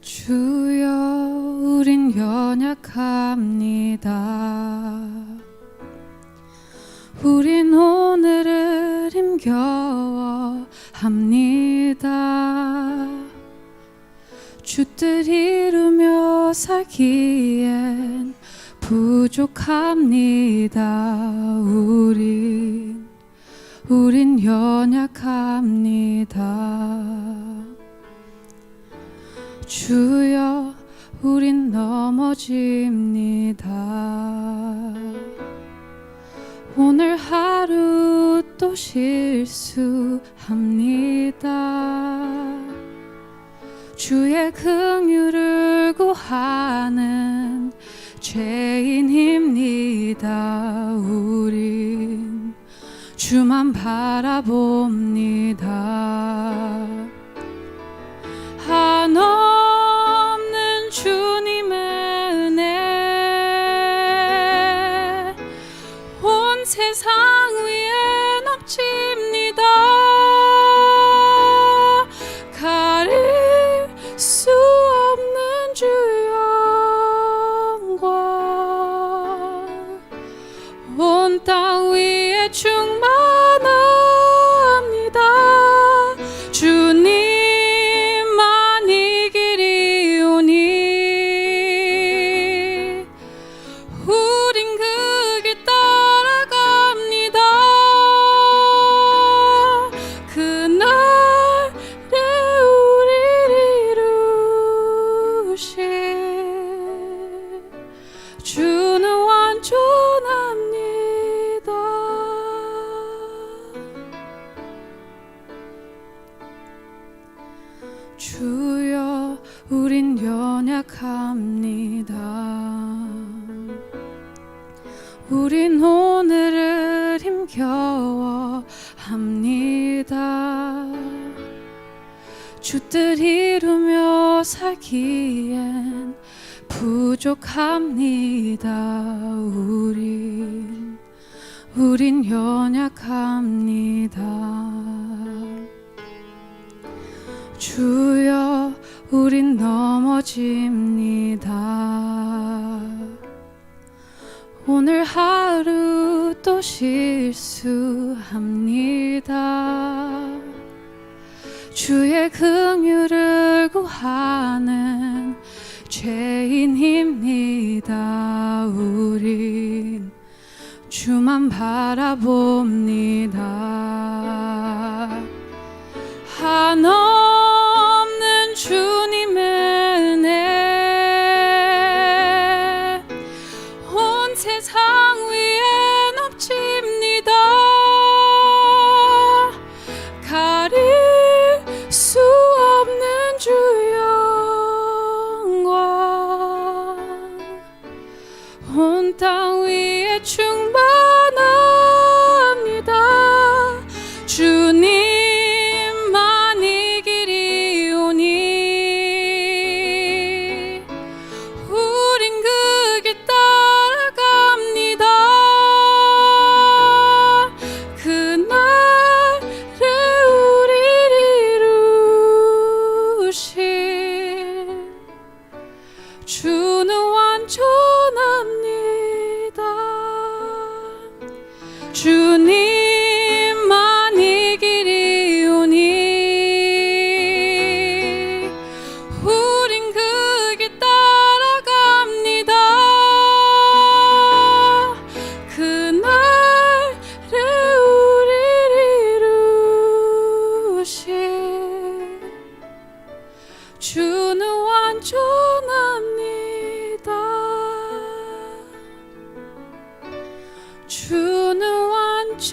주여, 우린 연약합니다. 우린 오늘을 힘겨워합니다. 주 뜻 이루며 살기엔 부족합니다. 우린 연약합니다. 주여, 우린 넘어집니다. 오늘 하루 또 실수합니다. 주의 긍휼을 구하는 죄인입니다. 우린 주만 바라봅니다. 한없는 주님의 은혜 온 세상 위에 넘칩니다. 가릴 수 없는 주 영광 온 땅 위에 충만합니다. 주님 주는 완전합니다. 주여, 우린 연약합니다. 우린 오늘을 힘겨워합니다. 주 뜻 이루며 살기엔 부족합니다. 우린 연약합니다. 주여, 우린 넘어집니다. 오늘 하루 또 실수합니다. 주의 긍휼을 구하는 죄인입니다. 우린 주만 바라봅니다. 한없는 주님의 은혜 온 세상 위에 넘칩니다. 가릴 수 없는 주 온 땅 위에 충만합니다. 주님만 이 길이 오니 우린 그 길 따라갑니다. 그날에 우리를 이루신 주는 완전합니다. 주님만 이 길이 오니 우린 그 길 따라갑니다. 그날에 우리를 이루신 주는 완전합니다. 주는 완전합니다.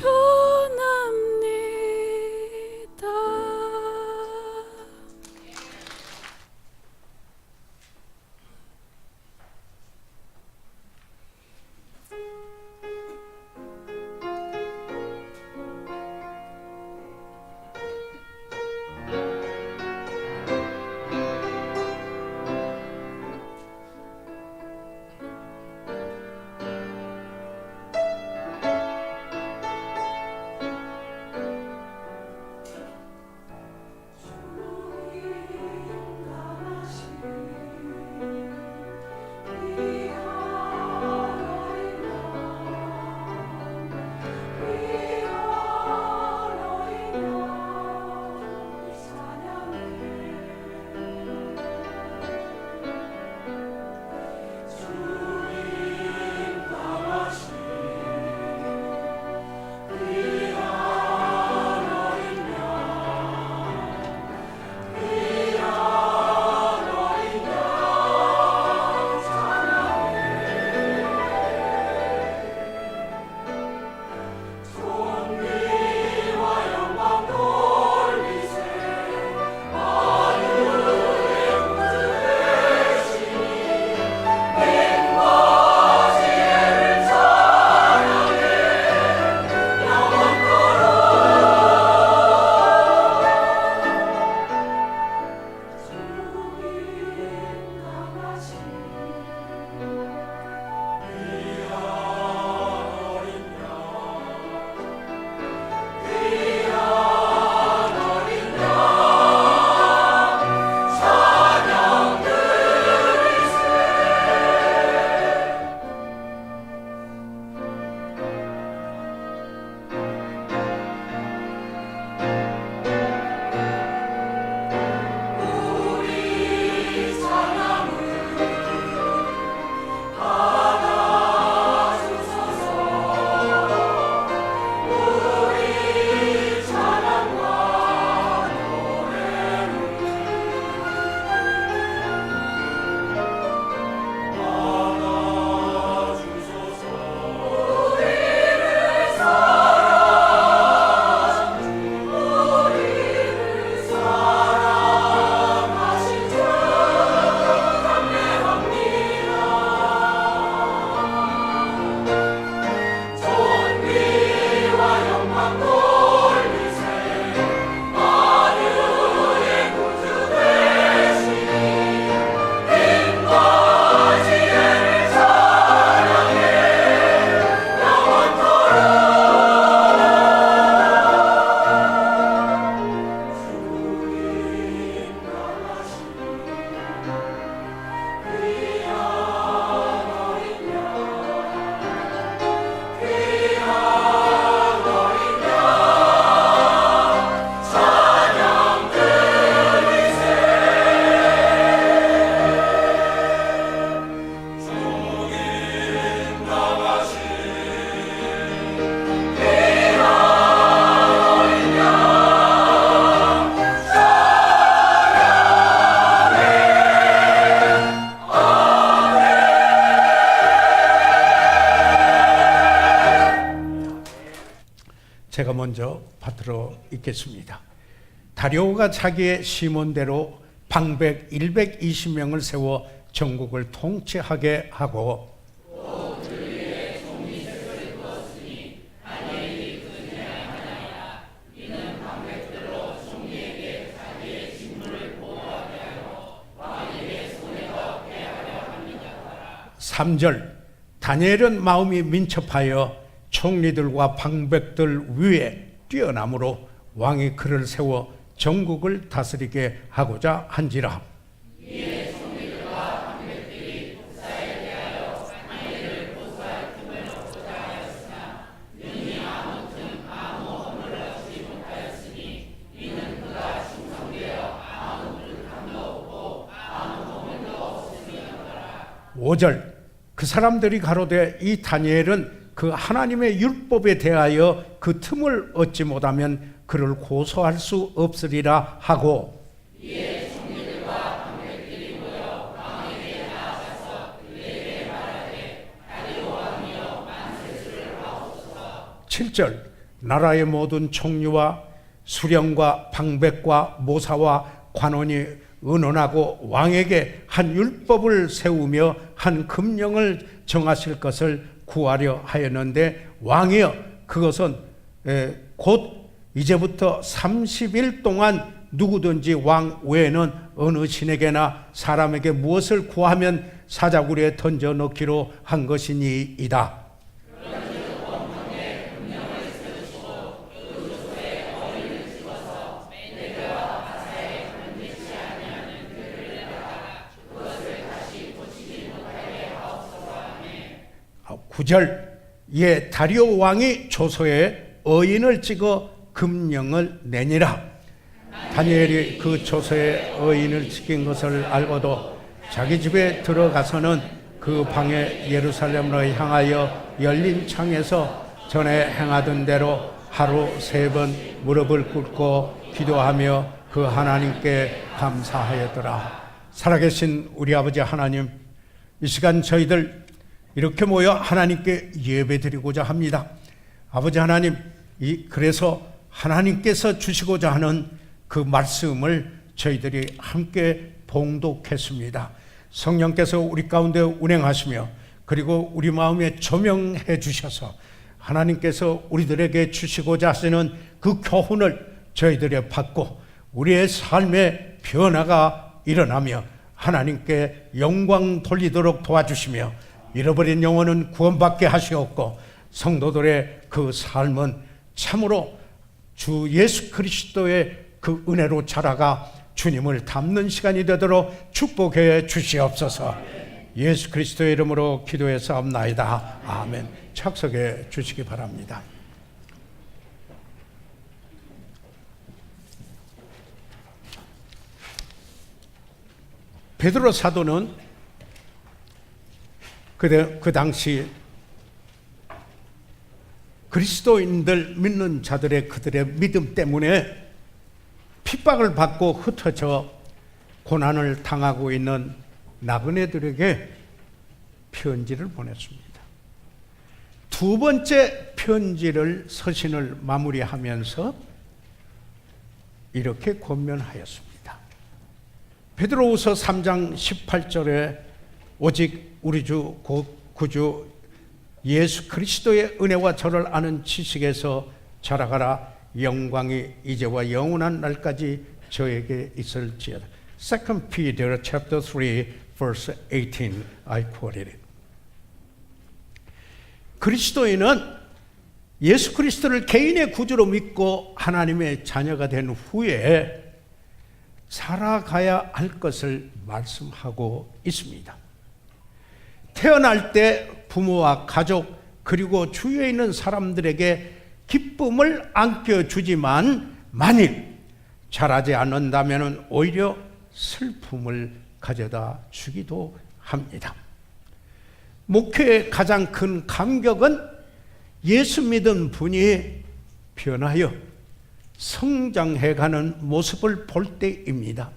먼저 받들어 읽겠습니다. 다리오가 자기의 시몬대로 방백 120명을 세워 전국을 통치하게 하고 삼절 다니엘은 마음이 민첩하여 총리들과 방백들 위에 뛰어남으로 왕이 그를 세워 전국을 다스리게 하고자 한지라. 이에 총리들과 방백들이 국사에 대하여 다니엘을 고소할 틈을 얻고자 하였으나 능히 아무 허물을 얻지 못하였으니 이는 그가 충성되어 아무 불감도 없고 아무 허물도 없음이었더라. 5절 그 사람들이 가로되 이 다니엘은 그 하나님의 율법에 대하여 그 틈을 얻지 못하면 그를 고소할 수 없으리라 하고 이에 총리들과 방백들이 모여 왕에게 나아가서 그에게 말하되 다리오 왕이여 만세수를 하옵소서. 7절 나라의 모든 총리와 수령과 방백과 모사와 관원이 의논하고 왕에게 한 율법을 세우며 한 금령을 정하실 것을 구하려 하였는데 왕이여 그것은 곧 이제부터 30일 동안 누구든지 왕 외에는 어느 신에게나 사람에게 무엇을 구하면 사자굴에 던져 넣기로 한 것이니이다. 구절 이에 다리오 왕이 조서에 어인을 찍어 금령을 내니라. 다니엘이 그 조서에 어인을 찍힌 것을 알고도 자기 집에 들어가서는 그 방에 예루살렘으로 향하여 열린 창에서 전에 행하던 대로 하루 3번 무릎을 꿇고 기도하며 그 하나님께 감사하였더라. 살아계신 우리 아버지 하나님, 이 시간 저희들 이렇게 모여 하나님께 예배드리고자 합니다. 아버지 하나님, 그래서 하나님께서 주시고자 하는 그 말씀을 저희들이 함께 봉독했습니다. 성령께서 우리 가운데 운행하시며 그리고 우리 마음에 조명해 주셔서 하나님께서 우리들에게 주시고자 하시는 그 교훈을 저희들이 받고 우리의 삶의 변화가 일어나며 하나님께 영광 돌리도록 도와주시며 잃어버린 영혼은 구원받게 하시옵고 성도들의 그 삶은 참으로 주 예수 그리스도의 그 은혜로 자라가 주님을 닮는 시간이 되도록 축복해 주시옵소서. 예수 그리스도의 이름으로 기도해 사옵나이다. 아멘. 착석해 주시기 바랍니다. 베드로 사도는 그 당시 그리스도인들 믿는 자들의 그들의 믿음 때문에 핍박을 받고 흩어져 고난을 당하고 있는 나그네들에게 편지를 보냈습니다. 두 번째 편지를 서신을 마무리하면서 이렇게 권면하였습니다. 베드로후서 3장 18절에 오직 우리 주 구주 예수 그리스도의 은혜와 저를 아는 지식에서 자라가라. 영광이 이제와 영원한 날까지 저에게 있을지어다. 2 Peter chapter 3 verse 18 I quoted it. 그리스도인은 예수 그리스도를 개인의 구주로 믿고 하나님의 자녀가 된 후에 살아가야 할 것을 말씀하고 있습니다. 태어날 때 부모와 가족 그리고 주위에 있는 사람들에게 기쁨을 안겨주지만 만일 잘하지 않는다면 오히려 슬픔을 가져다 주기도 합니다. 목회의 가장 큰 감격은 예수 믿은 분이 변하여 성장해가는 모습을 볼 때입니다.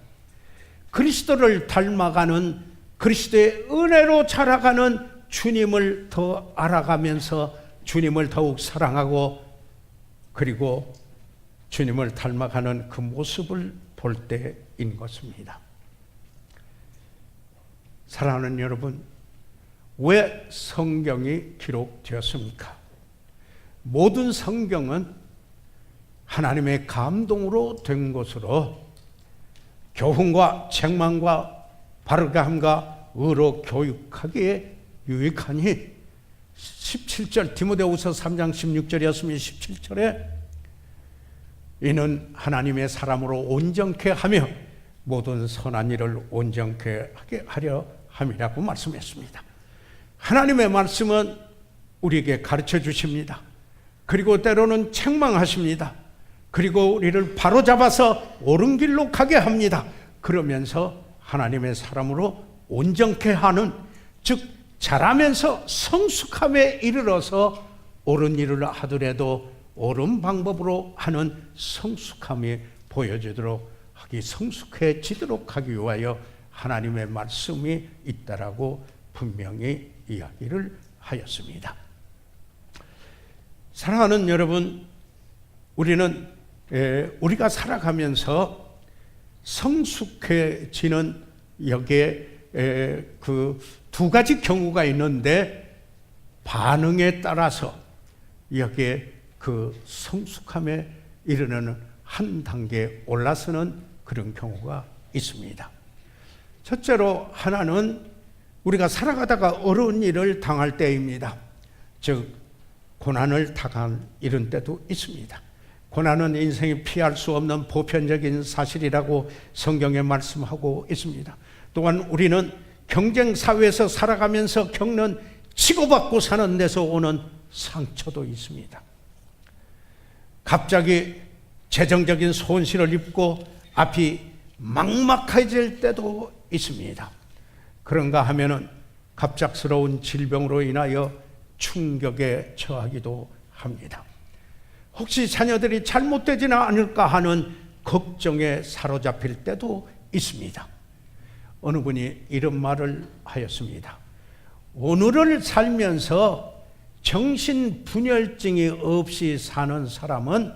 그리스도를 닮아가는 그리스도의 은혜로 자라가는 주님을 더 알아가면서 주님을 더욱 사랑하고 그리고 주님을 닮아가는 그 모습을 볼 때인 것입니다. 사랑하는 여러분, 왜 성경이 기록되었습니까? 모든 성경은 하나님의 감동으로 된 것으로 교훈과 책망과 바르게 함과 의로 교육하기에 유익하니 17절 디모데후서 3장 16절이었으면 17절에 이는 하나님의 사람으로 온전케 하며 모든 선한 일을 온전케 하게 하려 함이라고 말씀했습니다. 하나님의 말씀은 우리에게 가르쳐 주십니다. 그리고 때로는 책망하십니다. 그리고 우리를 바로잡아서 옳은 길로 가게 합니다. 그러면서 하나님의 사람으로 온전케 하는, 즉 자라면서 성숙함에 이르러서 옳은 일을 하더라도 옳은 방법으로 하는 성숙함이 보여지도록 하기, 성숙해지도록 하기 위하여 하나님의 말씀이 있다라고 분명히 이야기를 하였습니다. 사랑하는 여러분, 우리가 살아가면서 성숙해지는 여기에 그 두 가지 경우가 있는데 반응에 따라서 여기에 그 성숙함에 이르는 한 단계 올라서는 그런 경우가 있습니다. 첫째로 하나는 우리가 살아가다가 어려운 일을 당할 때입니다. 즉 고난을 당한 이런 때도 있습니다. 고난은 인생이 피할 수 없는 보편적인 사실이라고 성경에 말씀하고 있습니다. 또한 우리는 경쟁 사회에서 살아가면서 겪는 치고받고 사는 데서 오는 상처도 있습니다. 갑자기 재정적인 손실을 입고 앞이 막막해질 때도 있습니다. 그런가 하면은 갑작스러운 질병으로 인하여 충격에 처하기도 합니다. 혹시 자녀들이 잘못되지는 않을까 하는 걱정에 사로잡힐 때도 있습니다. 어느 분이 이런 말을 하였습니다. 오늘을 살면서 정신분열증이 없이 사는 사람은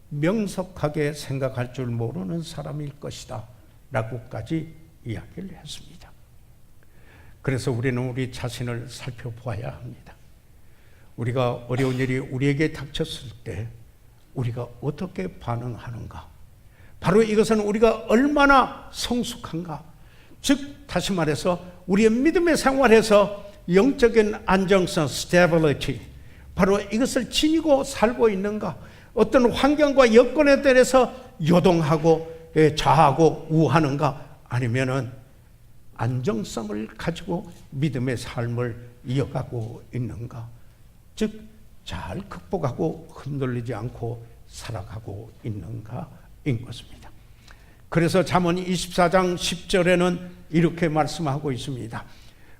명석하게 생각할 줄 모르는 사람일 것이다 라고까지 이야기를 했습니다. 그래서 우리는 우리 자신을 살펴보아야 합니다. 우리가 어려운 일이 우리에게 닥쳤을 때 우리가 어떻게 반응하는가? 바로 이것은 우리가 얼마나 성숙한가? 즉 다시 말해서 우리의 믿음의 생활에서 영적인 안정성, stability, 바로 이것을 지니고 살고 있는가? 어떤 환경과 여건에 대해서 요동하고 좌하고 우하는가? 아니면은 안정성을 가지고 믿음의 삶을 이어가고 있는가? 즉 잘 극복하고 흔들리지 않고 살아가고 있는가인 것입니다. 그래서 잠언 24장 10절에는 이렇게 말씀하고 있습니다.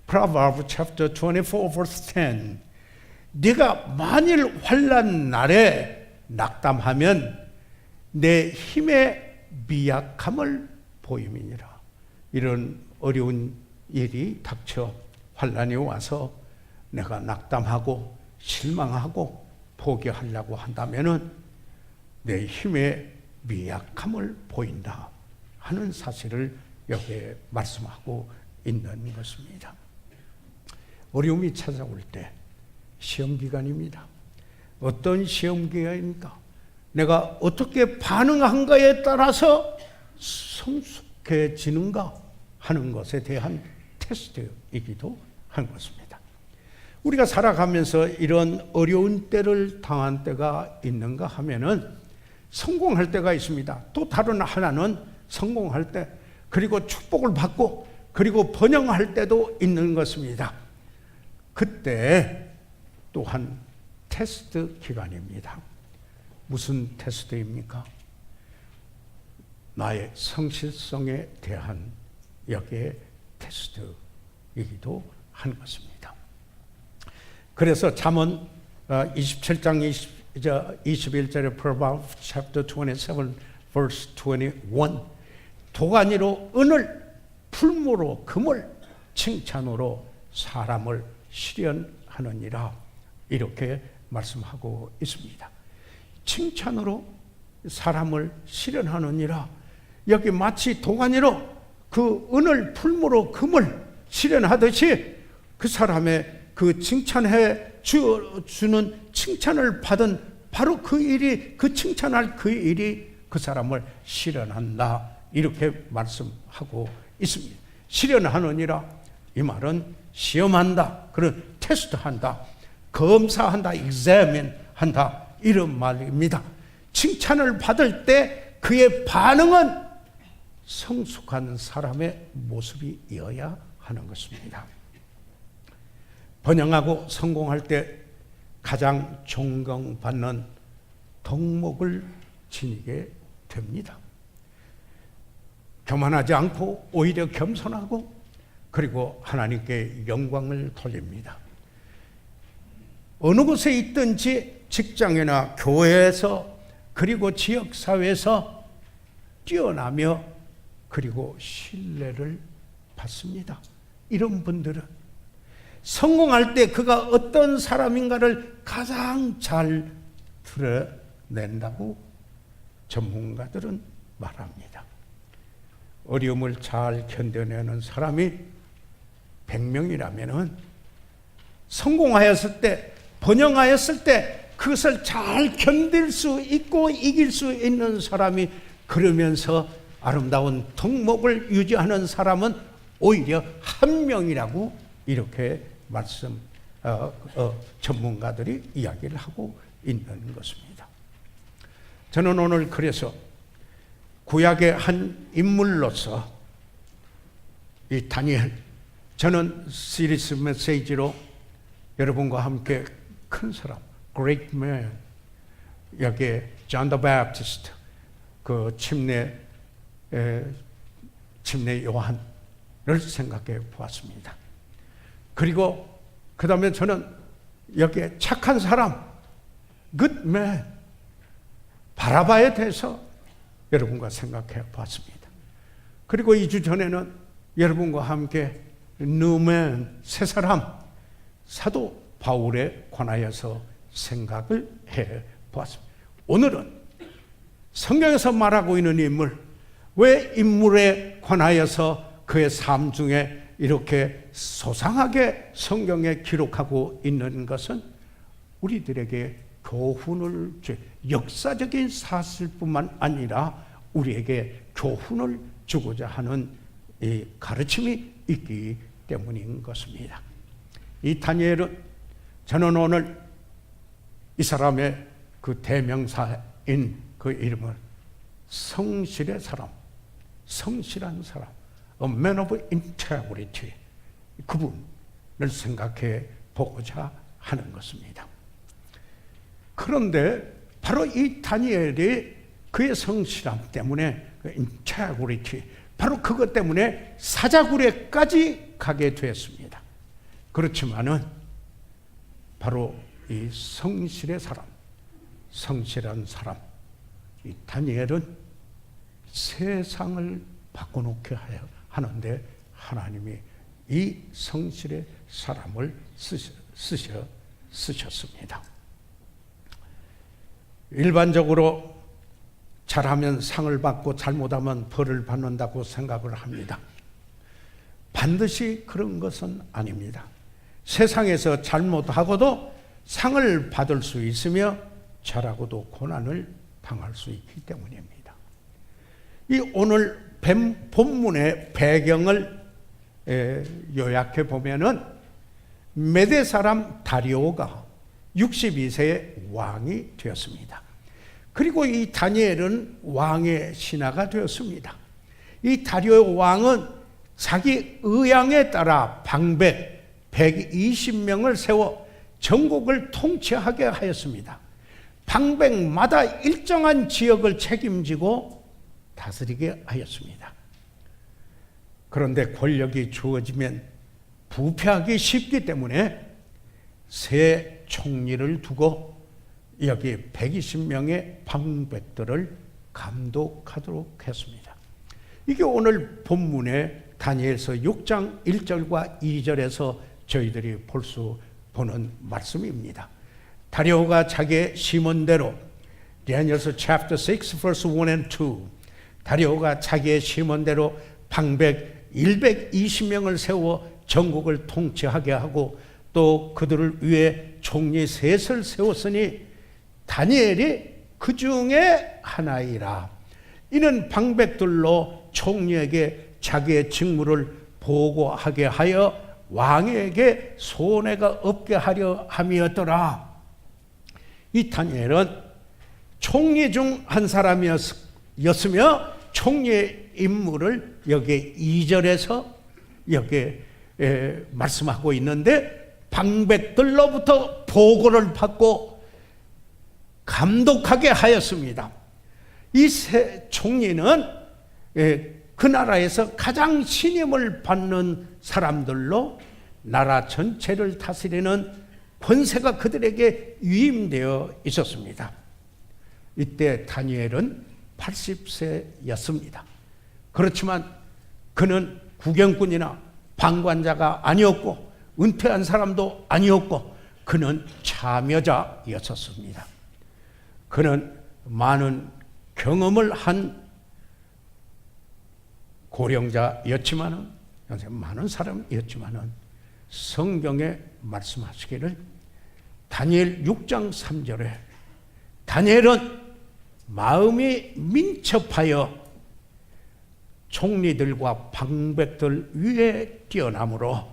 Proverbs chapter 24 verse 10. 네가 만일 환난 날에 낙담하면 내 힘의 미약함을 보임이니라. 이런 어려운 일이 닥쳐 환난이 와서 내가 낙담하고 실망하고 포기하려고 한다면은 내 힘의 미약함을 보인다 하는 사실을 여기에 말씀하고 있는 것입니다. 어려움이 찾아올 때 시험 기간입니다. 어떤 시험 기간입니까? 내가 어떻게 반응한가에 따라서 성숙해지는가 하는 것에 대한 테스트이기도 한 것입니다. 우리가 살아가면서 이런 어려운 때를 당한 때가 있는가 하면은 성공할 때가 있습니다. 또 다른 하나는 성공할 때, 그리고 축복을 받고, 그리고 번영할 때도 있는 것입니다. 그때 또한 테스트 기간입니다. 무슨 테스트입니까? 나의 성실성에 대한 여기에 테스트이기도 한 것입니다. 그래서 잠언 27장 21절에 Proverbs chapter 27 verse 21 도가니로 은을, 풀무로 금을, 칭찬으로 사람을 실현하느니라 이렇게 말씀하고 있습니다. 칭찬으로 사람을 실현하느니라. 여기 마치 도가니로 그 은을 풀무로 금을 실현하듯이 그 사람의 그 칭찬해 주는 칭찬을 받은 바로 그 일이, 그 칭찬할 그 일이 그 사람을 실현한다, 이렇게 말씀하고 있습니다. 실현하느니라, 이 말은 시험한다, 그런 테스트한다, 검사한다, examine 한다, 이런 말입니다. 칭찬을 받을 때 그의 반응은 성숙한 사람의 모습이어야 하는 것입니다. 번영하고 성공할 때 가장 존경받는 덕목을 지니게 됩니다. 교만하지 않고 오히려 겸손하고, 그리고 하나님께 영광을 돌립니다. 어느 곳에 있든지 직장이나 교회에서, 그리고 지역사회에서 뛰어나며 그리고 신뢰를 받습니다. 이런 분들은 성공할 때 그가 어떤 사람인가를 가장 잘 드러낸다고 전문가들은 말합니다. 어려움을 잘 견뎌내는 사람이 100명이라면 성공하였을 때, 번영하였을 때 그것을 잘 견딜 수 있고 이길 수 있는 사람이, 그러면서 아름다운 덕목을 유지하는 사람은 오히려 1명이라고 이렇게 전문가들이 이야기를 하고 있는 것입니다. 저는 오늘 그래서 구약의 한 인물로서 이 다니엘, 저는 시리즈 메시지로 여러분과 함께 큰 사람, great man, 여기에 존 더 배프티스트, 그 침례 요한을 생각해 보았습니다. 그리고 그 다음에 저는 여기에 착한 사람, good man, 바라바에 대해서 여러분과 생각해 보았습니다. 그리고 2주 전에는 여러분과 함께 new man, 새 사람, 사도 바울에 관하여서 생각을 해 보았습니다. 오늘은 성경에서 말하고 있는 인물, 왜 인물에 관하여서 그의 삶 중에 이렇게 소상하게 성경에 기록하고 있는 것은 우리들에게 교훈을, 역사적인 사실뿐만 아니라 우리에게 교훈을 주고자 하는 이 가르침이 있기 때문인 것입니다. 이 다니엘은, 저는 오늘 이 사람의 그 대명사인 그 이름을 성실의 사람, 성실한 사람, A man of integrity, 그분을 생각해 보고자 하는 것입니다. 그런데 바로 이 다니엘이 그의 성실함 때문에, 그 integrity, 바로 그것 때문에 사자굴에까지 가게 되었습니다. 그렇지만은 바로 이 성실의 사람, 성실한 사람, 이 다니엘은 세상을 바꿔놓게 하는데 하나님이 이 성실의 사람을 쓰셨습니다. 일반적으로 잘하면 상을 받고 잘못하면 벌을 받는다고 생각을 합니다. 반드시 그런 것은 아닙니다. 세상에서 잘못하고도 상을 받을 수 있으며 잘하고도 고난을 당할 수 있기 때문입니다. 이 오늘 본문의 배경을 요약해 보면은 메대 사람 다리오가 62세의 왕이 되었습니다. 그리고 이 다니엘은 왕의 신하가 되었습니다. 이 다리오 왕은 자기 의향에 따라 방백 120명을 세워 전국을 통치하게 하였습니다. 방백마다 일정한 지역을 책임지고 다스리게 하였습니다. 그런데 권력이 주어지면 부패하기 쉽기 때문에 새 총리를 두고 여기 120명의 방백들을 감독하도록 했습니다. 이게 오늘 본문의 다니엘서 6장 1절과 2절에서 저희들이 보는 말씀입니다. 다리오가 자기의 심원대로 다니엘서 chapter 6 verse 1 and 2. 다리오가 자기의 시몬대로 방백 120명을 세워 전국을 통치하게 하고 또 그들을 위해 총리 셋을 세웠으니 다니엘이 그 중에 하나이라. 이는 방백들로 총리에게 자기의 직무를 보고하게 하여 왕에게 손해가 없게 하려 함이었더라. 이 다니엘은 총리 중 한 사람이었으며 총리의 임무를 여기 2절에서 여기 말씀하고 있는데 방백들로부터 보고를 받고 감독하게 하였습니다. 이 세 총리는 그 나라에서 가장 신임을 받는 사람들로 나라 전체를 다스리는 권세가 그들에게 위임되어 있었습니다. 이때 다니엘은 80세였습니다. 그렇지만 그는 구경꾼이나 방관자가 아니었고 은퇴한 사람도 아니었고 그는 참여자였었습니다. 그는 많은 경험을 한 고령자였지만은 많은 사람이었지만은 성경에 말씀하시기를 다니엘 6장 3절에 다니엘은 마음이 민첩하여 총리들과 방백들 위에 뛰어남으로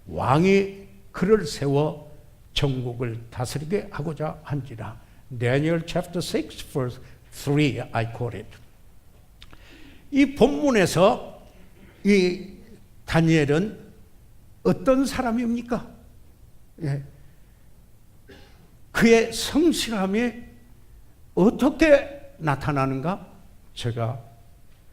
왕이 그를 세워 전국을 다스리게 하고자 한지라. Daniel chapter 6 verse 3 I quote it. 이 본문에서 이 다니엘은 어떤 사람입니까? 예. 그의 성실함이 어떻게 나타나는가? 제가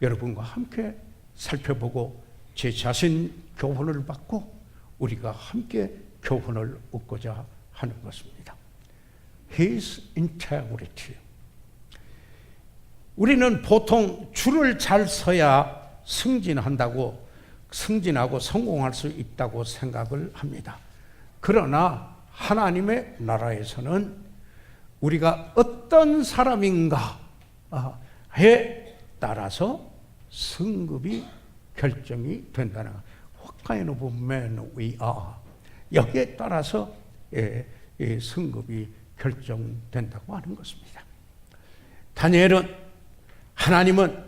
여러분과 함께 살펴보고 제 자신 교훈을 받고 우리가 함께 교훈을 얻고자 하는 것입니다. His integrity. 우리는 보통 줄을 잘 서야 승진하고 성공할 수 있다고 생각을 합니다. 그러나 하나님의 나라에서는 우리가 어떤 사람인가에 따라서 승급이 결정이 된다는 것. What kind of man we are. 여기에 따라서 승급이 결정된다고 하는 것입니다. 하나님은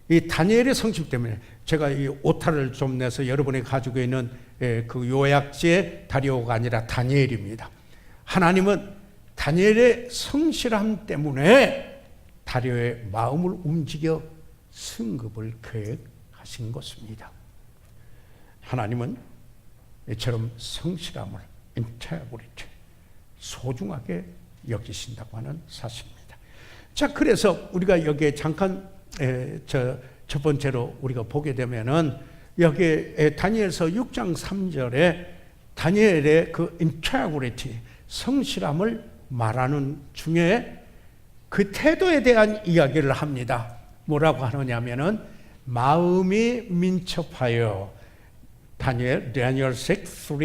이 다니엘의 성실 때문에 제가 이 오타를 좀 내서 여러분이 가지고 있는 그 요약지의 다리오가 아니라 다니엘입니다. 하나님은 다니엘의 성실함 때문에 다리오의 마음을 움직여 승급을 계획하신 것입니다. 하나님은 이처럼 성실함을 integrity 소중하게 여기신다고 하는 사실입니다. 자, 그래서 우리가 여기에 잠깐 첫 번째로 우리가 보게 되면은 여기 다니엘서 6장 3절에 다니엘의 그 integrity 성실함을 말하는 중에 그 태도에 대한 이야기를 합니다. 뭐라고 하느냐면은 마음이 민첩하여 다니엘 6, 3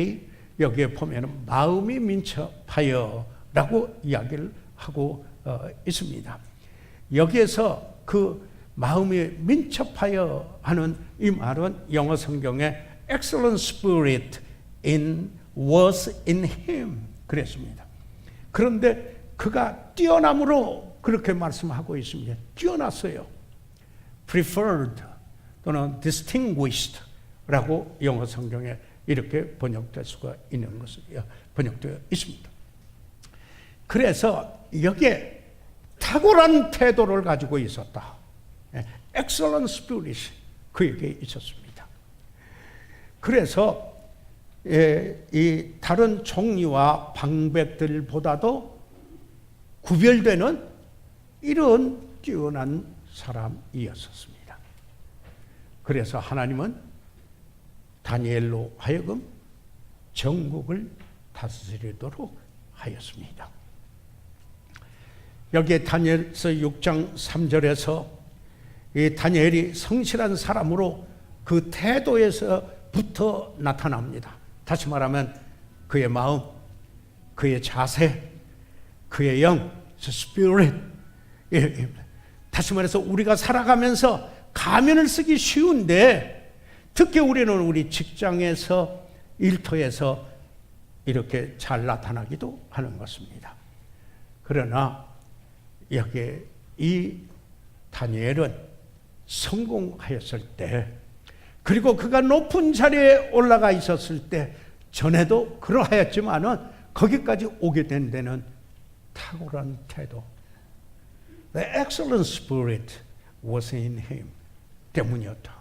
여기에 보면은 마음이 민첩하여라고 이야기를 하고 있습니다. 여기에서 그 마음이 민첩하여 하는 이 말은 영어 성경에 excellent spirit was in him 그랬습니다. 그런데 그가 뛰어남으로 그렇게 말씀하고 있습니다. 뛰어났어요. preferred 또는 distinguished 라고 영어 성경에 이렇게 번역될 수가 있는 것이 번역되어 있습니다. 그래서 여기에 탁월한 태도를 가지고 있었다. excellent spirit 그에게 있었습니다. 그래서 이 다른 총리와 방백들보다도 구별되는 이런 뛰어난 사람이었습니다. 그래서 하나님은 다니엘로 하여금 전국을 다스리도록 하였습니다. 여기에 다니엘서 6장 3절에서 이 다니엘이 성실한 사람으로 그 태도에서부터 나타납니다. 다시 말하면 그의 마음, 그의 자세, 그의 영, spirit, 예. 다시 말해서 우리가 살아가면서 가면을 쓰기 쉬운데, 특히 우리는 우리 직장에서, 일터에서 이렇게 잘 나타나기도 하는 것입니다. 그러나 여기 이 다니엘은 성공하였을 때, 그리고 그가 높은 자리에 올라가 있었을 때, 전에도 그러하였지만은 거기까지 오게 된 데는 탁월한 태도, The excellent spirit was in him 때문이었다.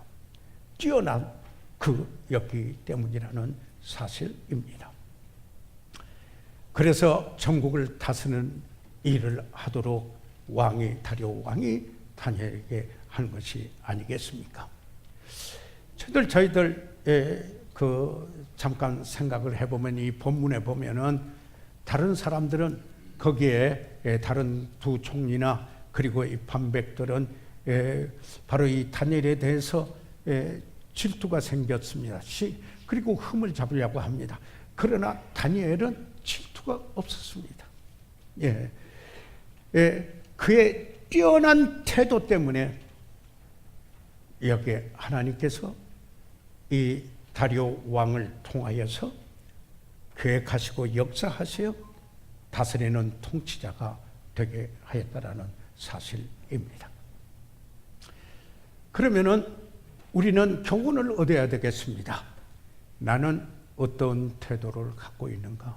뛰어난 그 였기 때문이라는 사실입니다. 그래서 전국을 다스리는 일을 하도록 다리오 왕이 다니엘에게 한 것이 아니겠습니까? 저희들 잠깐 생각을 해보면, 이 본문에 보면은 다른 사람들은 거기에 다른 두 총리나 그리고 이 반백들은 바로 이 다니엘에 대해서 질투가 생겼습니다. 그리고 흠을 잡으려고 합니다. 그러나 다니엘은 질투가 없었습니다. 그의 뛰어난 태도 때문에 여기에 하나님께서 이 다리오 왕을 통하여서 계획하시고 역사하시어 다스리는 통치자가 되게 하였다라는 사실입니다. 그러면은 우리는 교훈을 얻어야 되겠습니다. 나는 어떤 태도를 갖고 있는가?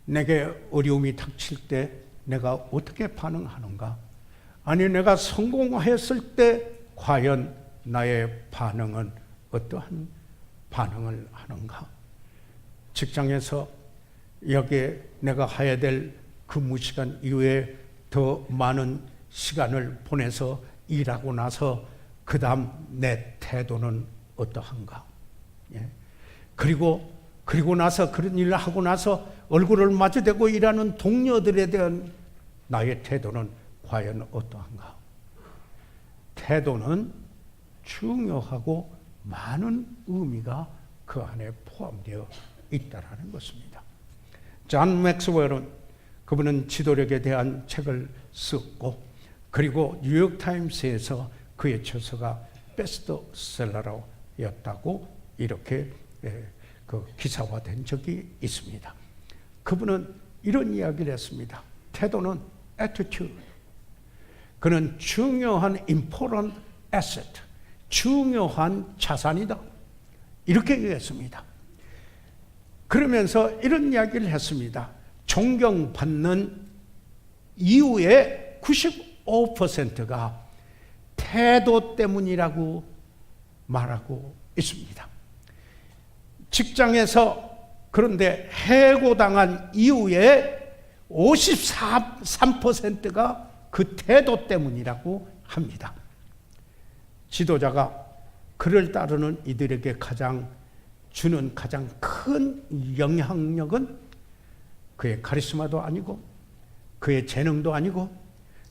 내게 어려움이 닥칠 때 내가 어떻게 반응하는가? 아니, 내가 성공하였을 때 과연 나의 반응은 어떠한 반응을 하는가? 직장에서 여기에 내가 해야 될 근무 시간 이후에 더 많은 시간을 보내서 일하고 나서 그 다음 내 태도는 어떠한가? 그리고 나서 그런 일을 하고 나서 얼굴을 마주대고 일하는 동료들에 대한 나의 태도는 과연 어떠한가? 태도는 중요하고 많은 의미가 그 안에 포함되어 있다라는 것입니다. 존 맥스웰은 그분은 지도력에 대한 책을 썼고, 그리고 뉴욕타임스에서 그의 저서가 베스트셀러였다고 이렇게 기사화된 적이 있습니다. 그분은 이런 이야기를 했습니다. 태도는 attitude. 그는 중요한 important asset, 중요한 자산이다. 이렇게 얘기했습니다. 그러면서 이런 이야기를 했습니다. 존경받는 이유의 95%가 태도 때문이라고 말하고 있습니다. 직장에서 그런데 해고당한 이후에 53%가 그 태도 때문이라고 합니다. 지도자가 그를 따르는 이들에게 주는 가장 큰 영향력은 그의 카리스마도 아니고, 그의 재능도 아니고,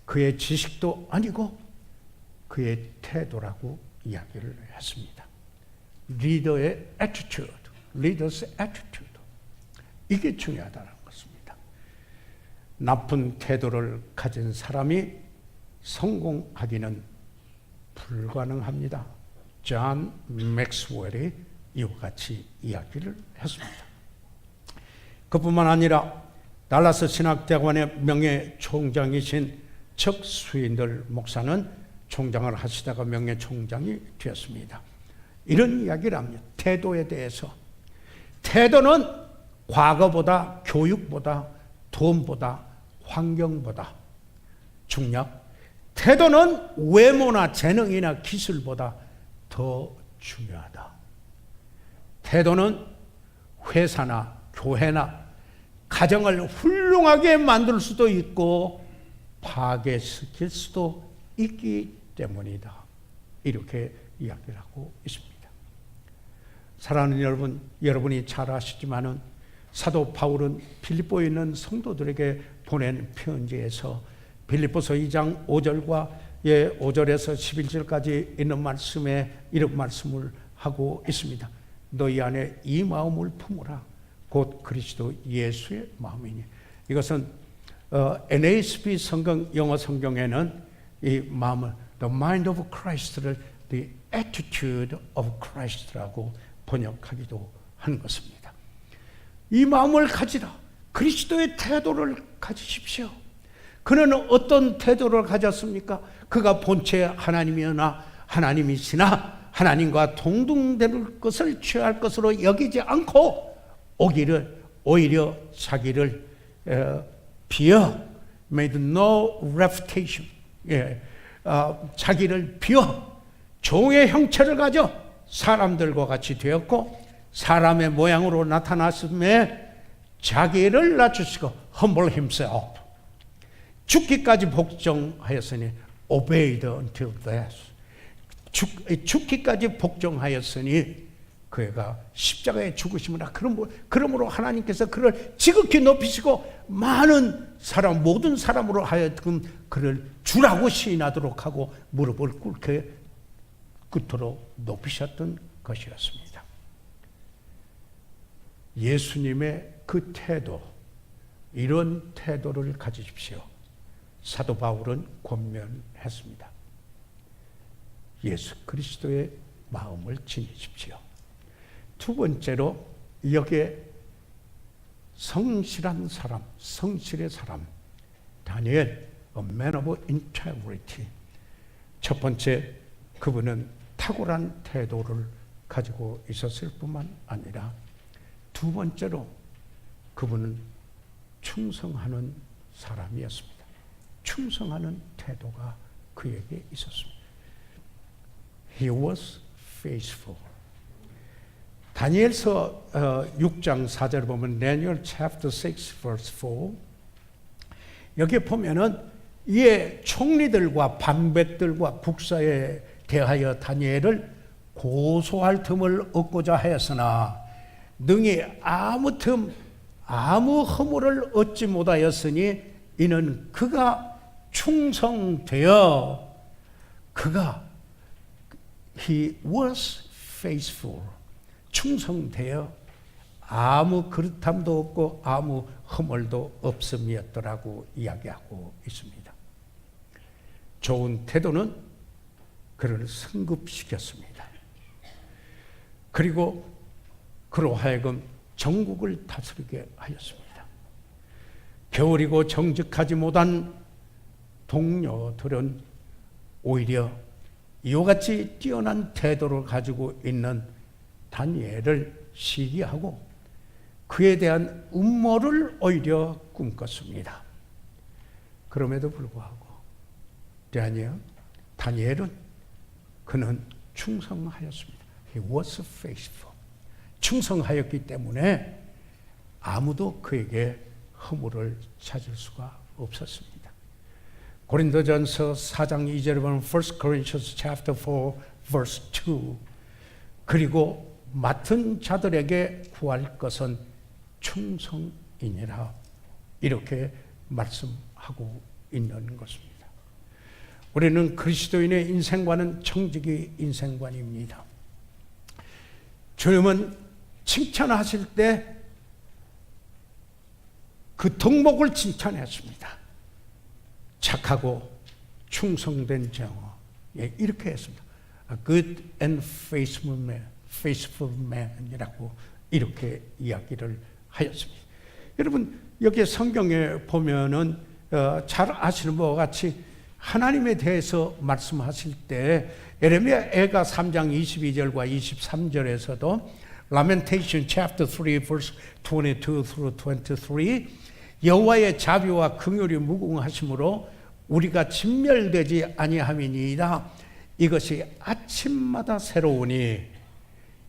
그의 지식도 아니고, 그의 태도라고 이야기를 했습니다. 리더의 attitude, leader's attitude. 이게 중요하다는 것입니다. 나쁜 태도를 가진 사람이 성공하기는 불가능합니다. 존 맥스웰이 이와 같이 이야기를 했습니다. 그뿐만 아니라 달라스 신학대학원의 명예 총장이신 척 스윈들 목사는 총장을 하시다가 명예 총장이 되었습니다. 이런 이야기를 합니다. 태도에 대해서. 태도는 과거보다, 교육보다, 돈보다, 환경보다 중요하고, 태도는 외모나 재능이나 기술보다 더 중요하다. 태도는 회사나 교회나 가정을 훌륭하게 만들 수도 있고 파괴시킬 수도 있기 때문이다. 이렇게 이야기를 하고 있습니다. 사랑하는 여러분, 여러분이 잘 아시지만은 사도 바울은 빌립보에 있는 성도들에게 보낸 편지에서 빌립보서 2장 5절과 5절에서 11절까지 있는 말씀에 이런 말씀을 하고 있습니다. 너희 안에 이 마음을 품으라. 곧 그리스도 예수의 마음이니. 이것은 NASB 성경 영어 성경에는 이 마음을 The mind of Christ를 The attitude of Christ라고 번역하기도 하는 것입니다. 이 마음을 가지라. 그리스도의 태도를 가지십시오. 그는 어떤 태도를 가졌습니까? 그가 본체 하나님이나 하나님이시나 하나님과 동등될 것을 취할 것으로 여기지 않고 오히려 자기를 비어 made no reputation, 자기를 비어 종의 형체를 가져 사람들과 같이 되었고 사람의 모양으로 나타났음에 자기를 낮추시고 humble himself, 죽기까지 복종하였으니 obeyed until death, 죽기까지 복종하였으니 그가 십자가에 죽으심이라. 그러므로 하나님께서 그를 지극히 높이시고 많은 사람, 모든 사람으로 하여금 그를 주라고 시인하도록 하고 무릎을 꿇게 끝으로 높이셨던 것이었습니다. 예수님의 그 태도, 이런 태도를 가지십시오. 사도 바울은 권면했습니다. 예수 그리스도의 마음을 지니십시오. 두 번째로 여기에 성실한 사람, 성실의 사람, 다니엘, a man of integrity. 첫 번째, 그분은 탁월한 태도를 가지고 있었을 뿐만 아니라 두 번째로 그분은 충성하는 사람이었습니다. 충성하는 태도가 그에게 있었습니다. He was faithful. 다니엘서 6장 4절을 보면 Daniel chapter 6 verse 4, 여기에 보면은 이에 총리들과 반백들과 국사에 대하여 다니엘을 고소할 틈을 얻고자 하였으나 능히 아무 허물을 얻지 못하였으니 이는 그가 충성되어 He was faithful. 충성되어 아무 그릇함도 없고 아무 허물도 없음이었더라고 이야기하고 있습니다. 좋은 태도는 그를 승급시켰습니다. 그리고 그로 하여금 전국을 다스리게 하였습니다. 겨울이고 정직하지 못한 동료들은 오히려 이와 같이 뛰어난 태도를 가지고 있는 다니엘을 시기하고 그에 대한 음모를 오히려 꿈꿨습니다. 그럼에도 불구하고 다니엘은 그는 충성하였습니다. He was faithful. 충성하였기 때문에 아무도 그에게 허물을 찾을 수가 없었습니다. 고린도전서 4장 2절에 보면 1 Corinthians chapter 4 verse 2, 그리고 맡은 자들에게 구할 것은 충성이니라, 이렇게 말씀하고 있는 것입니다. 우리는 그리스도인의 인생관은 정직의 인생관입니다. 주님은 칭찬하실 때 그 덕목을 칭찬했습니다. 착하고 충성된 장어, 이렇게 했습니다. A good and faithful man이라고 이렇게 이야기를 하였습니다. 여러분, 여기 성경에 보면은 잘 아시는 바와 같이 하나님에 대해서 말씀하실 때 예레미야가 3장 22절과 23절에서도 Lamentation chapter 3 verse 22 through 23, 여호와의 자비와 긍휼이 무궁하심으로 우리가 진멸되지 아니함이니이다. 이것이 아침마다 새로우니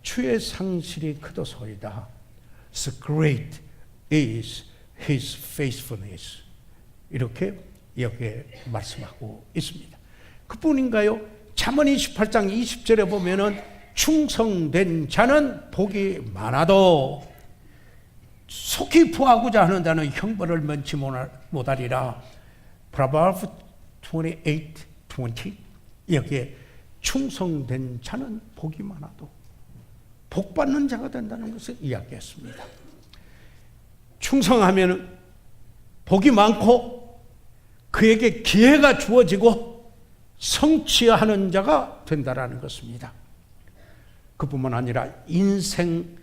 주의 상실이 크도소이다. So great is his faithfulness. 이렇게 여기에 말씀하고 있습니다. 그뿐인가요? 잠언 28장 20절에 보면은 충성된 자는 복이 많아도 속히 부하고자 하는 자는 형벌을 면치 못하리라. Proverbs 28:20, 여기에 충성된 자는 복이 많아도 복 받는 자가 된다는 것을 이야기했습니다. 충성하면 복이 많고 그에게 기회가 주어지고 성취하는 자가 된다라는 것입니다. 그뿐만 아니라 인생은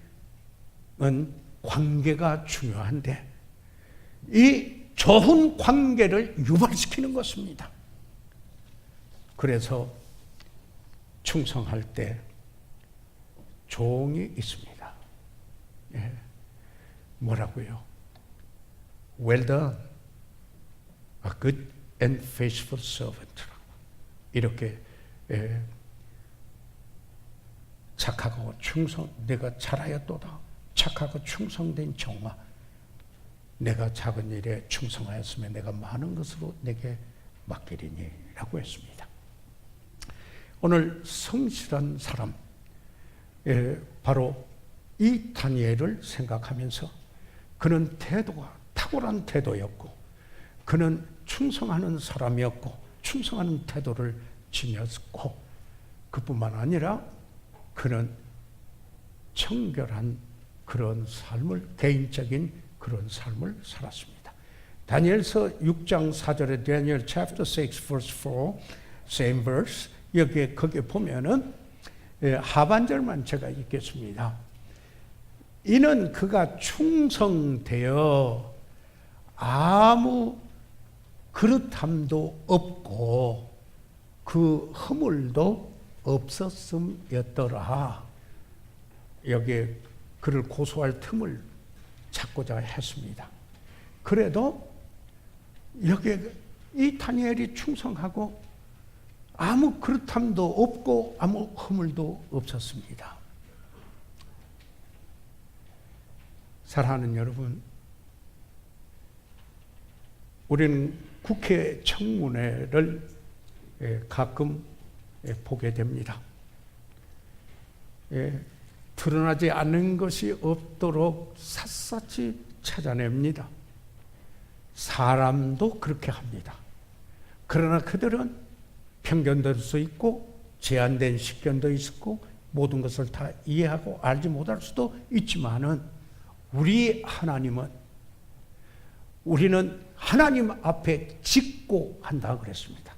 관계가 중요한데 이 좋은 관계를 유발시키는 것입니다. 그래서 충성할 때 종이 있습니다. 예. 뭐라고요? Well done, a good and faithful servant. 이렇게 착하고 내가 잘하였도다. 착하고 충성된 종아, 내가 작은 일에 충성하였으면 내가 많은 것으로 내게 맡기리니 라고 했습니다. 오늘 성실한 사람, 바로 이 다니엘을 생각하면서 그는 태도가 탁월한 태도였고 그는 충성하는 사람이었고 충성하는 태도를 지녔고 그뿐만 아니라 그는 청결한 그런 삶을, 개인적인 그런 삶을 살았습니다. 다니엘서 6장 4절에 Daniel chapter 6 verse 4 same verse 거기에 보면은 하반절만 제가 읽겠습니다. 이는 그가 충성되어 아무 그릇함도 없고 그 허물도 없었음이었더라. 여기에 그를 고소할 틈을 찾고자 했습니다. 그래도 여기에 이 다니엘이 충성하고 아무 그릇함도 없고 아무 허물도 없었습니다. 사랑하는 여러분, 우리는 국회 청문회를 가끔 보게 됩니다. 드러나지 않는 것이 없도록 샅샅이 찾아냅니다. 사람도 그렇게 합니다. 그러나 그들은 편견될 수 있고 제한된 식견도 있고 모든 것을 다 이해하고 알지 못할 수도 있지만은 우리 하나님은 우리는 하나님 앞에 짓고 한다 그랬습니다.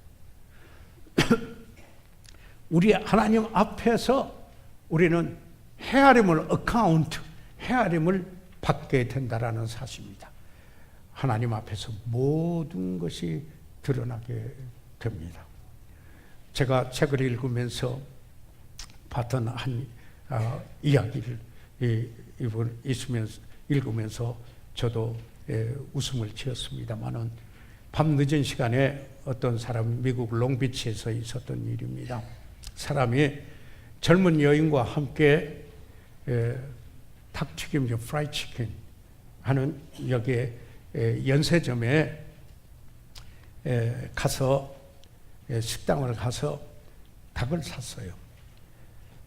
우리 하나님 앞에서 우리는 헤아림을 받게 된다라는 사실입니다. 하나님 앞에서 모든 것이 드러나게 됩니다. 제가 책을 읽으면서 봤던 한 이야기를 읽으면서 저도 웃음을 지었습니다만은 밤 늦은 시간에 어떤 사람 미국 롱비치에서 있었던 일입니다. 사람이 젊은 여인과 함께 닭튀김, 프라이 치킨 하는 여기에 연세점에 가서 식당을 가서 닭을 샀어요.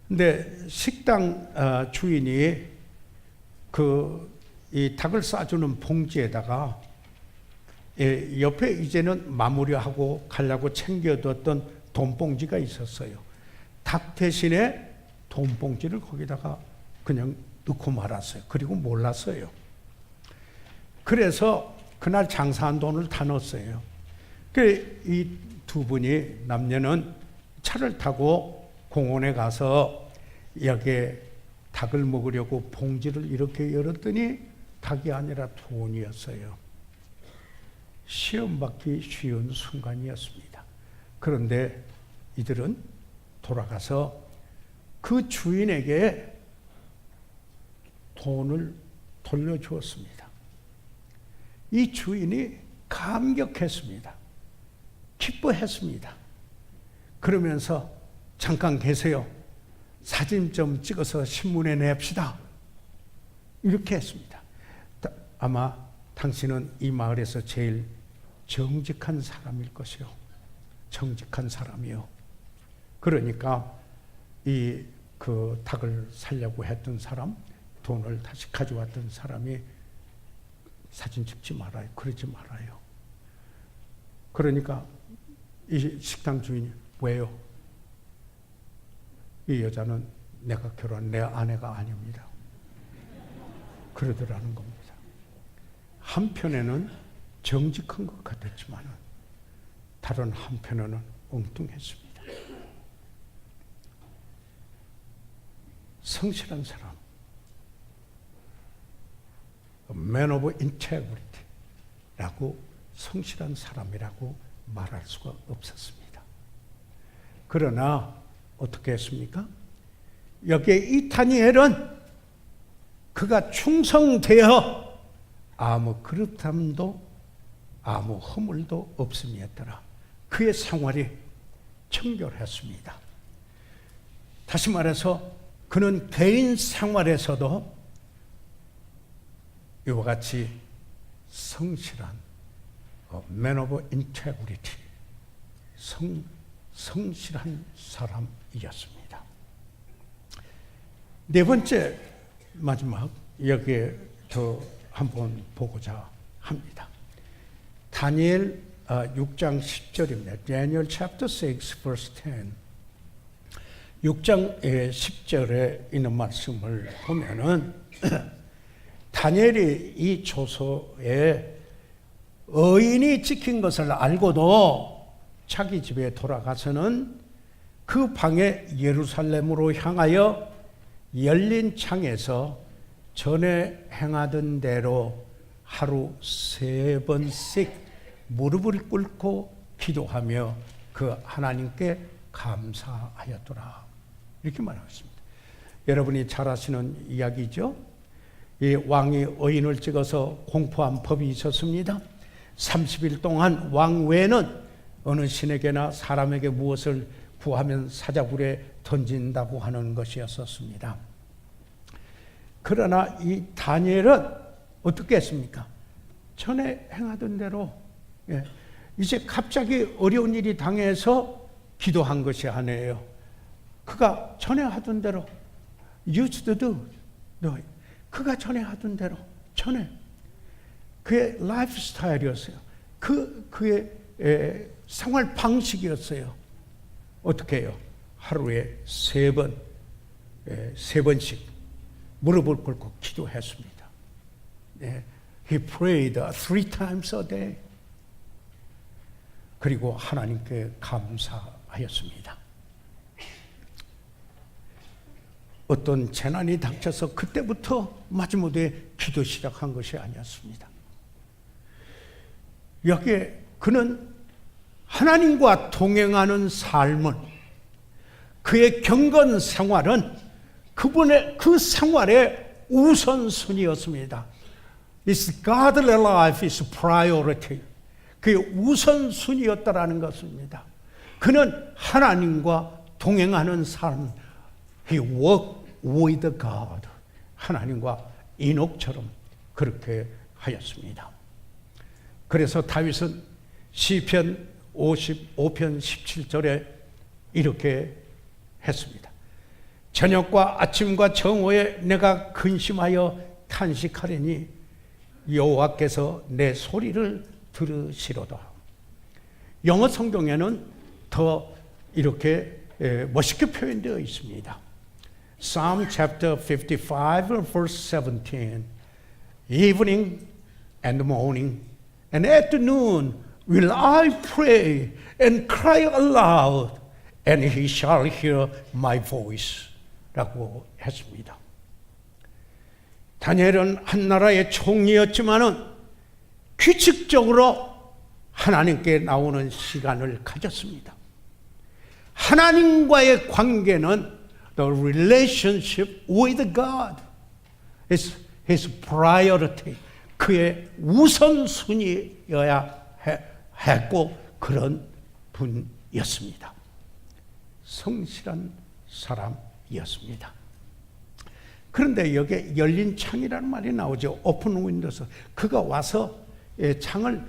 근데 식당 주인이 이 닭을 싸주는 봉지에다가 옆에 이제는 마무리하고 가려고 챙겨뒀던 돈봉지가 있었어요. 닭 대신에 돈봉지를 거기다가 그냥 넣고 말았어요. 그리고 몰랐어요. 그래서 그날 장사한 돈을 다 넣었어요. 이 두 분이 남녀는 차를 타고 공원에 가서 여기에 닭을 먹으려고 봉지를 이렇게 열었더니 닭이 아니라 돈이었어요. 시험받기 쉬운 순간이었습니다. 그런데 이들은 돌아가서 그 주인에게 돈을 돌려주었습니다. 이 주인이 감격했습니다. 기뻐했습니다. 그러면서 잠깐 계세요. 사진 좀 찍어서 신문에 냅시다. 이렇게 했습니다. 아마 당신은 이 마을에서 제일 정직한 사람일 것이요. 정직한 사람이요. 그러니까 그 닭을 살려고 했던 사람, 돈을 다시 가져왔던 사람이 사진 찍지 말아요. 그러지 말아요. 그러니까 이 식당 주인이 왜요? 이 여자는 내가 결혼한 내 아내가 아닙니다. 그러더라는 겁니다. 한편에는 정직한 것 같았지만 다른 한편으로는 엉뚱했습니다. 성실한 사람, Man of Integrity라고 성실한 사람이라고 말할 수가 없었습니다. 그러나 어떻게 했습니까? 여기에 이 다니엘은 그가 충성되어 아무 그릇함도 아무 허물도 없음이었더라. 그의 생활이 청결했습니다. 다시 말해서 그는 개인 생활에서도 이와 같이 성실한 Man of Integrity, 성실한 사람이었습니다. 네 번째 마지막 여기에 더 한번 보고자 합니다. 다니엘 6장 10절입니다. Daniel chapter 6 verse 10. 6장 10절에 있는 말씀을 보면은 다니엘이 이 조서에 의인이 지킨 것을 알고도 자기 집에 돌아가서는 그 방에 예루살렘으로 향하여 열린 창에서 전에 행하던 대로 하루 3번씩 무릎을 꿇고 기도하며 그 하나님께 감사하였더라. 이렇게 말하고 있습니다. 여러분이 잘 아시는 이야기죠. 이 왕이 의인을 찍어서 공포한 법이 있었습니다. 30일 동안 왕 외에는 어느 신에게나 사람에게 무엇을 구하면 사자굴에 던진다고 하는 것이었습니다. 그러나 이 다니엘은 어떻게 했습니까? 전에 행하던 대로 이제 갑자기 어려운 일이 당해서 기도한 것이 아니에요. 그가 전에 하던 대로 used to do. 그가 전에 하던 대로 전에 그의 라이프 스타일이었어요. 그의 생활 방식이었어요. 어떻게 해요? 하루에 3번씩 무릎을 꿇고 기도했습니다. He prayed 3 times a day. 그리고 하나님께 감사하였습니다. 어떤 재난이 닥쳐서 그때부터 마지못해 기도 시작한 것이 아니었습니다. 여기에 그는 하나님과 동행하는 삶은, 그의 경건 생활은 그분의 그 생활의 우선순위였습니다. It's godly life is priority. 그의 우선순위였다라는 것입니다. 그는 하나님과 동행하는 삶, He walked with God. 하나님과 이녹처럼 그렇게 하였습니다. 그래서 다윗은 시편 55편 17절에 이렇게 했습니다. 저녁과 아침과 정오에 내가 근심하여 탄식하려니 여호와께서 내 소리를 들으시로다. 영어 성경에는 더 이렇게 멋있게 표현되어 있습니다. Psalm chapter 55 verse 17. Evening and morning and at noon will I pray and cry aloud, and he shall hear my voice. 라고 했습니다. 다니엘은 한 나라의 총리였지만은 규칙적으로 하나님께 나오는 시간을 가졌습니다. 하나님과의 관계는 the relationship with God is his priority. 그의 우선순위여야 했고 그런 분이었습니다. 성실한 사람이었습니다. 그런데 여기에 열린 창이라는 말이 나오죠. 오픈 윈도우스. 그가 와서 창을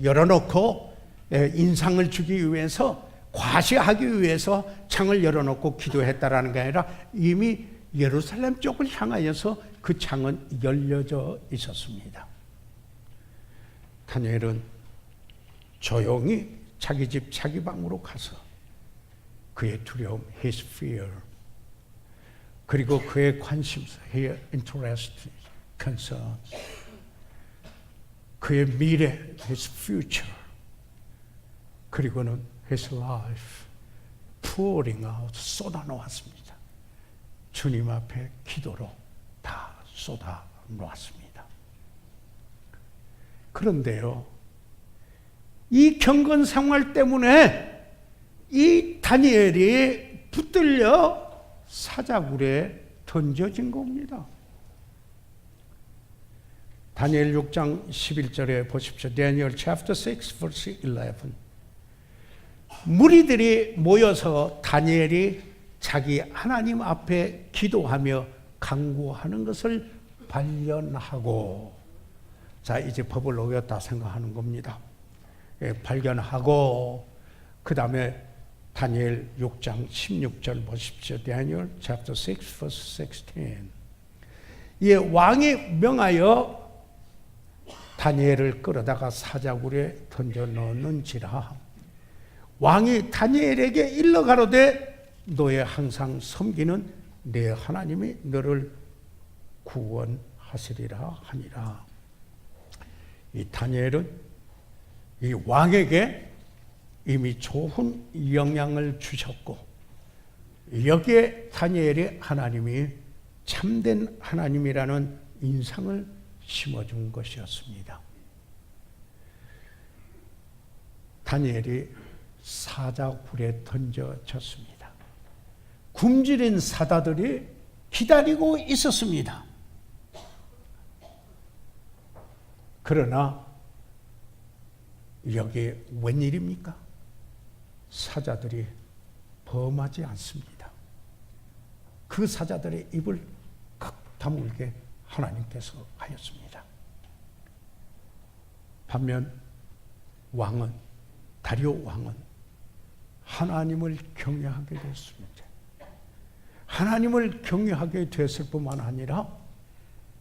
열어놓고 인상을 주기 위해서, 과시하기 위해서 창을 열어놓고 기도했다라는 게 아니라 이미 예루살렘 쪽을 향하여서 그 창은 열려져 있었습니다. 다니엘은 조용히 자기 집 자기 방으로 가서 그의 두려움, his fear, 그리고 그의 관심사, his interest, concerns, 그의 미래, his future, 그리고는 his life, pouring out, 쏟아놓았습니다. 주님 앞에 기도로 다 쏟아놓았습니다. 그런데요, 이 경건 생활 때문에 이 다니엘이 붙들려 사자굴에 던져진 겁니다. 다니엘 6장 11절에 보십시오. Daniel chapter 6 verse 11. 무리들이 모여서 다니엘이 자기 하나님 앞에 기도하며 간구하는 것을 발견하고, 자 이제 법을 어겼다 생각하는 겁니다. 발견하고 그 다음에 다니엘 6장 16절 보십시오. Daniel chapter 6 verse 16. 이 왕이 명하여 다니엘을 끌어다가 사자굴에 던져 넣는지라. 왕이 다니엘에게 일러 가로되 너의 항상 섬기는 내 하나님이 너를 구원하시리라 하니라. 이 다니엘은 이 왕에게 이미 좋은 영향을 주셨고, 여기에 다니엘의 하나님이 참된 하나님이라는 인상을 심어준 것이었습니다. 다니엘이 사자굴에 던져졌습니다. 굶주린 사자들이 기다리고 있었습니다. 그러나 여기 웬일입니까? 사자들이 범하지 않습니다. 그 사자들의 입을 칵 다물게 하나님께서 하였습니다. 반면 왕은, 다리오 왕은 하나님을 경외하게 됐습니다. 하나님을 경외하게 됐을 뿐만 아니라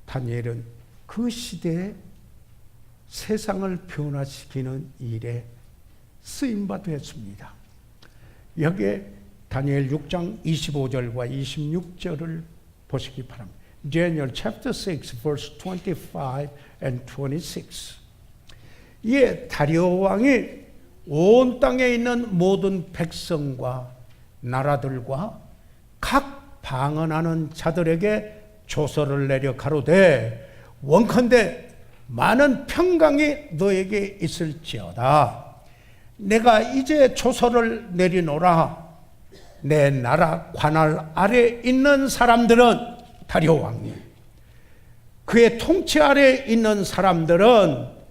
다니엘은 그 시대에 세상을 변화시키는 일에 쓰임받아 했습니다. 여기에 다니엘 6장 25절과 26절을 보시기 바랍니다. Daniel chapter 6 verse 25 and 26. 이에 다리오 왕이 온 땅에 있는 모든 백성과 나라들과 각 방언하는 자들에게 조서를 내려 가로되 원컨대 많은 평강이 너에게 있을지어다. 내가 이제 조서를 내리노라. 내 나라 관할 아래 있는 사람들은, 다리오 왕님, 그의 통치 아래 있는 사람들은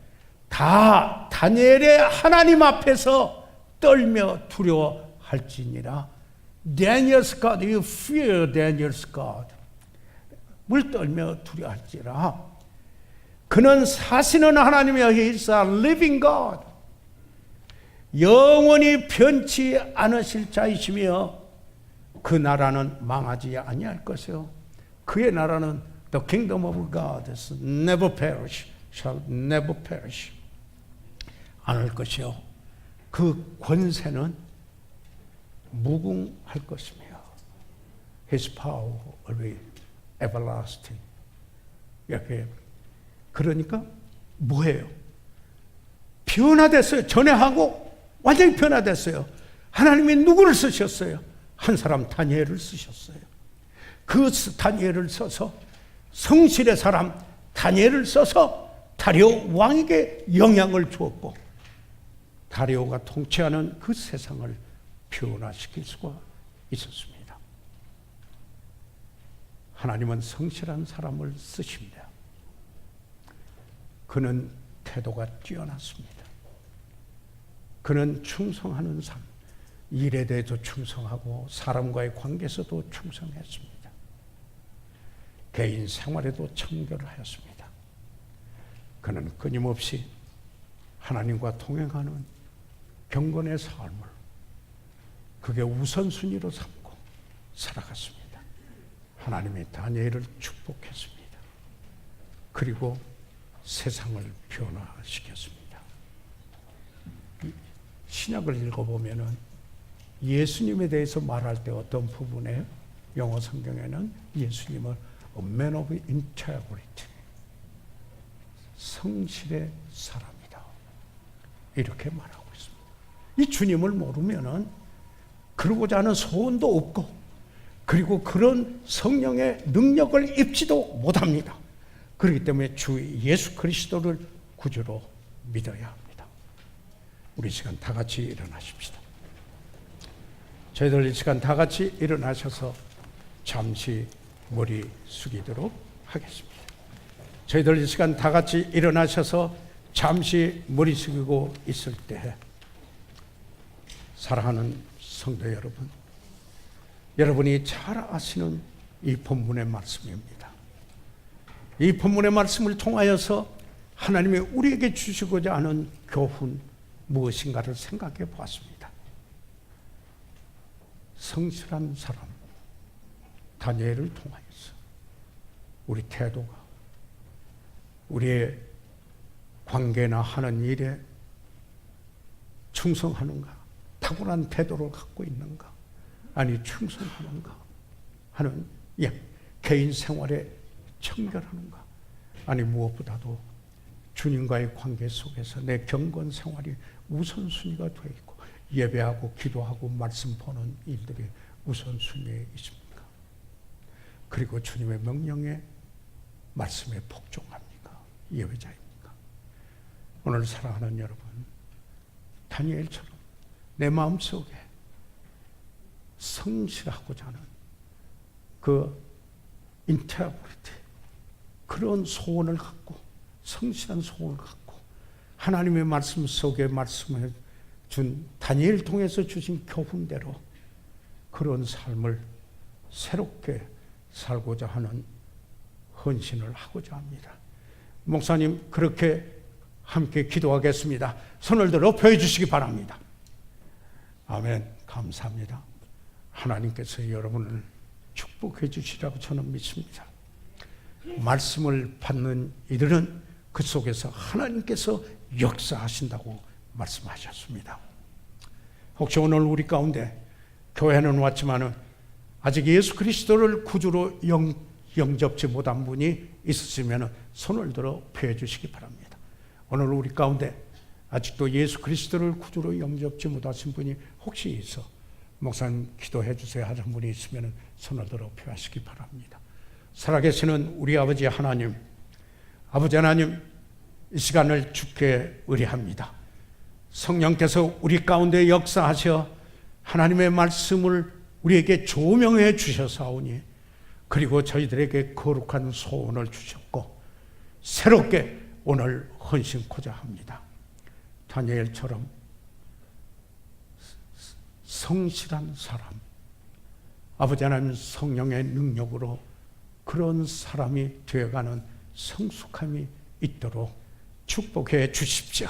다 다니엘의 하나님 앞에서 떨며 두려워할지니라. Daniel's God, you fear Daniel's God. 물 떨며 두려워할지라. 그는 사시는 하나님이여, He is a living God. 영원히 변치 않으실 자이시며 그 나라는 망하지 아니할 것이요. 그의 나라는 The kingdom of God is never perish, shall never perish. 않을 것이요. 그 권세는 무궁할 것이며 His power will be everlasting. 이렇게. 그러니까 뭐예요? 변화됐어요. 전에하고 완전히 변화됐어요. 하나님이 누구를 쓰셨어요? 한 사람 다니엘을 쓰셨어요. 그 다니엘을 써서, 성실의 사람 다니엘을 써서 다리오 왕에게 영향을 주었고, 다리오가 통치하는 그 세상을 변화시킬 수가 있었습니다. 하나님은 성실한 사람을 쓰십니다. 그는 태도가 뛰어났습니다. 그는 충성하는 삶, 일에 대해서 충성하고 사람과의 관계에서도 충성했습니다. 개인 생활에도 청결을 하였습니다. 그는 끊임없이 하나님과 동행하는 경건의 삶을 그게 우선순위로 삼고 살아갔습니다. 하나님이 다니엘을 축복했습니다. 그리고 세상을 변화시켰습니다. 신약을 읽어보면은 예수님에 대해서 말할 때 어떤 부분에 영어 성경에는 예수님을 A man of integrity, 성실의 사람이다. 이렇게 말하고 있습니다. 이 주님을 모르면은 그러고자 하는 소원도 없고, 그리고 그런 성령의 능력을 입지도 못합니다. 그렇기 때문에 주 예수 그리스도를 구주로 믿어야 합니다. 우리 이 시간 다 같이 일어나십시다. 저희들 이 시간 다 같이 일어나셔서 잠시 머리 숙이도록 하겠습니다. 저희들 이 시간 다 같이 일어나셔서 잠시 머리 숙이고 있을 때, 사랑하는 성도 여러분, 여러분이 잘 아시는 이 본문의 말씀입니다. 이 본문의 말씀을 통하여서 하나님이 우리에게 주시고자 하는 교훈 무엇인가를 생각해 보았습니다. 성실한 사람 다니엘을 통하여서 우리 태도가, 우리의 관계나 하는 일에 충성하는가, 탁월한 태도를 갖고 있는가, 아니 충성하는가 하는, 개인 생활에 청결하는가, 아니 무엇보다도 주님과의 관계 속에서 내 경건 생활이 우선순위가 되어 있고, 예배하고 기도하고 말씀 보는 일들이 우선순위에 있습니까? 그리고 주님의 명령에 말씀에 복종합니까? 예배자입니까? 오늘 사랑하는 여러분, 다니엘처럼 내 마음속에 성실하고자 하는 그 인테그리티, 그런 소원을 갖고, 성실한 소원을 갖고, 하나님의 말씀 속에 말씀해 준 다니엘 통해서 주신 교훈대로 그런 삶을 새롭게 살고자 하는 헌신을 하고자 합니다. 목사님, 그렇게 함께 기도하겠습니다. 손을 들어 펴 주시기 바랍니다. 아멘. 감사합니다. 하나님께서 여러분을 축복해 주시라고 저는 믿습니다. 말씀을 받는 이들은 그 속에서 하나님께서 역사하신다고 말씀하셨습니다. 혹시 오늘 우리 가운데 교회는 왔지만은 아직 예수 그리스도를 구주로 영접지 못한 분이 있으시면 손을 들어 펴 주시기 바랍니다. 오늘 우리 가운데 아직도 예수 그리스도를 구주로 영접지 못하신 분이 혹시 있어, 목사님 기도해 주세요 하는 분이 있으면 손을 들어 펴시기 바랍니다. 살아계시는 우리 아버지 하나님, 아버지 하나님, 이 시간을 주께 의뢰합니다. 성령께서 우리 가운데 역사하셔 하나님의 말씀을 우리에게 조명해 주셔사오니, 그리고 저희들에게 거룩한 소원을 주셨고 새롭게 오늘 헌신코자 합니다. 다니엘처럼 성실한 사람, 아버지 하나님 성령의 능력으로 그런 사람이 되어가는 성숙함이 있도록 축복해 주십시오.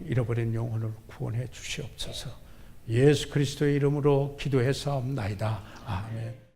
잃어버린 영혼을 구원해 주시옵소서. 예수 그리스도의 이름으로 기도해 사옵나이다. 아멘.